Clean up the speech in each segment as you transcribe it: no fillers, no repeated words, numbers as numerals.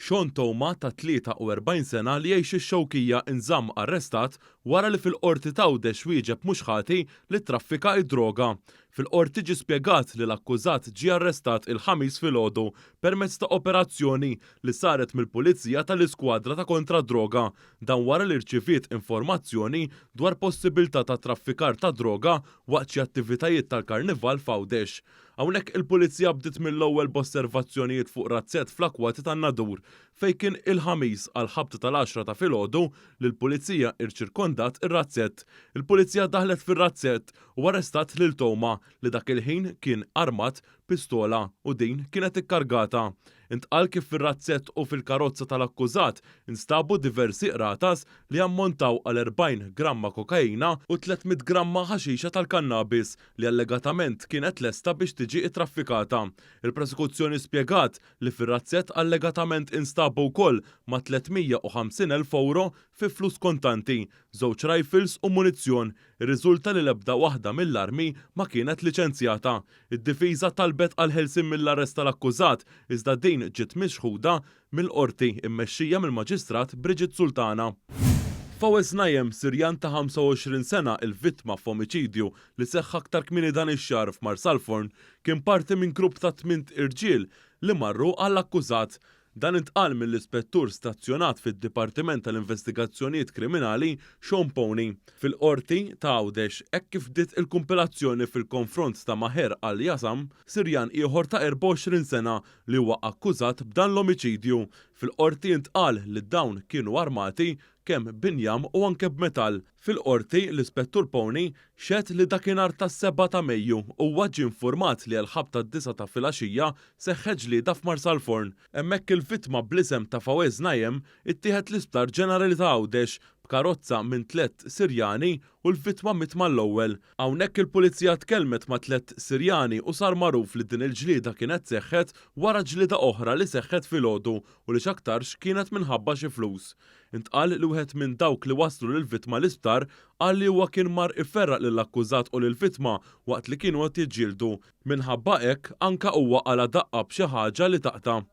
Sean Toma ta' 43 sena li jgħix ix-Xewkija inżamm arrestat wara li fil-qorti Għawdex wieġeb mhux ħati li traffika id-droga. Fil-qorti ġie spjegat li l-akkużat ġie arrestat il-ħamis filgħodu permezz ta' operazzjoni li saret mill-Pulizija tal-Iskwadra ta' kontra droga, dan wara li rċiviet informazzjoni dwar possibilità ta' traffikar ta' droga waqt xi attivitajiet tal-Karnival f'Għawdex. Hawnhekk il-Pulizija bdiet mill-ewwel b'osservazzjonijiet fuq razzett fl-akwati tan-Nadur fejn kien il-ħamis għal ħabta tal-10 ta' filgħodu li l-Pulizija irċirkondat ir-razzett. Il-Pulizija daħlet fir-razzett u arrestat lil Toma li dak il-ħin kien armat pistola u din kienet ikkargata. Intqal kif fir-razzett u fil-karozza tal-akkużat instabu diversi qratas li ammontaw għal 40 gramma kokaina u 300 gramma ħaxixa tal-kannabis li allegatament kienet lesta biex tiġi traffikata. Il-prosekuzzjoni spjegat li fir-razzett allegatament instabu wkoll ma' 350,000 euro fi flus kontanti, żewġ rifles u munizzjon. Ir-riżulta li l-ebda waħda mill-armi ma kienet liċenzjata. Id-difiża talbet għal ħelsien mill-arrest tal-akkużat iżda din ġiet mixħuda mill-qorti immexxija mill-Maġistrat Bridget Sultana. Fawez Najem, Sirjan ta' 25 sena il-vittma f'omiċidju li seħħ aktar kmieni dan ix-xahar f'Marsalforn, kien parti minn grupp ta' 8 irġiel li marru għall-akkużat. Dan intqal mill-ispettur stazzjonat fid-Dipartiment tal-Investigazzjonijiet Kriminali Sean Pony. Fil-qorti ta' Għawdex hekk kif bdiet il-kumpilazzjoni fil-konfront ta' Maher Al-Jasam, Sirjan ieħor ta' 24 sena li huwa akkużat b'dan l-omiċidju. Fil-qorti intqal li dawn kienu armati kemm binjam u anke b'metall. Fil-qorti l-Ispettur Pony xed li dakinhar tas-7 ta' Mejju huwa ġie infurmat li l-ħabta d-9 ta' filgħaxija seħħet ġlieda f'Marsalforn. Hemmhekk il-vittma bl-isem ta' Fawez Najem ittieħed l-Isptar Ġenerali ta' Għawdex b'karozza minn 3 Sirjani u l-vittma miet mal-ewwel. Hawnhekk il-Pulizija tkellmet ma' 3 Sirjani u sar magħruf li din il-ġlieda kienet seħħet wara ġlieda oħra li seħħet filgħodu u li x'aktarx kienet minħabba xi flus. Intqal li wieħed minn dawk li waslu lill-vittma l-isptar qal li huwa kien mar iferraq lill-akkużat u lill-vittma waqt li kienu qed jiġġieldu. Minħabba hekk anke huwa qala daqqa b'xi ħaġa li taqta'.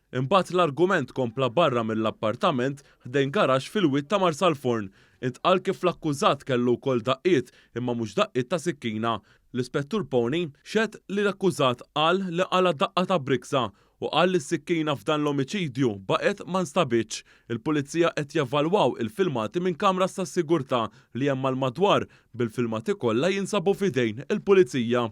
Imbagħad l-argument kompla barra mill-appartament ħdejn garax fil-wied ta' Marsalforn. Intqal kif l-akkużat kellu wkoll daqqiet imma mhux daqqiet ta' sikkina. L-Ispettur Pony xed li l-akkużat qal li qala daqqa ta' briksa u qal li s-sikkina f'dan l-omiċidju baqgħet ma nstabitx. Il-Pulizija qed jevalwaw il-filmati minn kamras tas-sigurtà li hemm mal-madwar bil-filmati kollha jinsabu f'idejn il-Pulizija.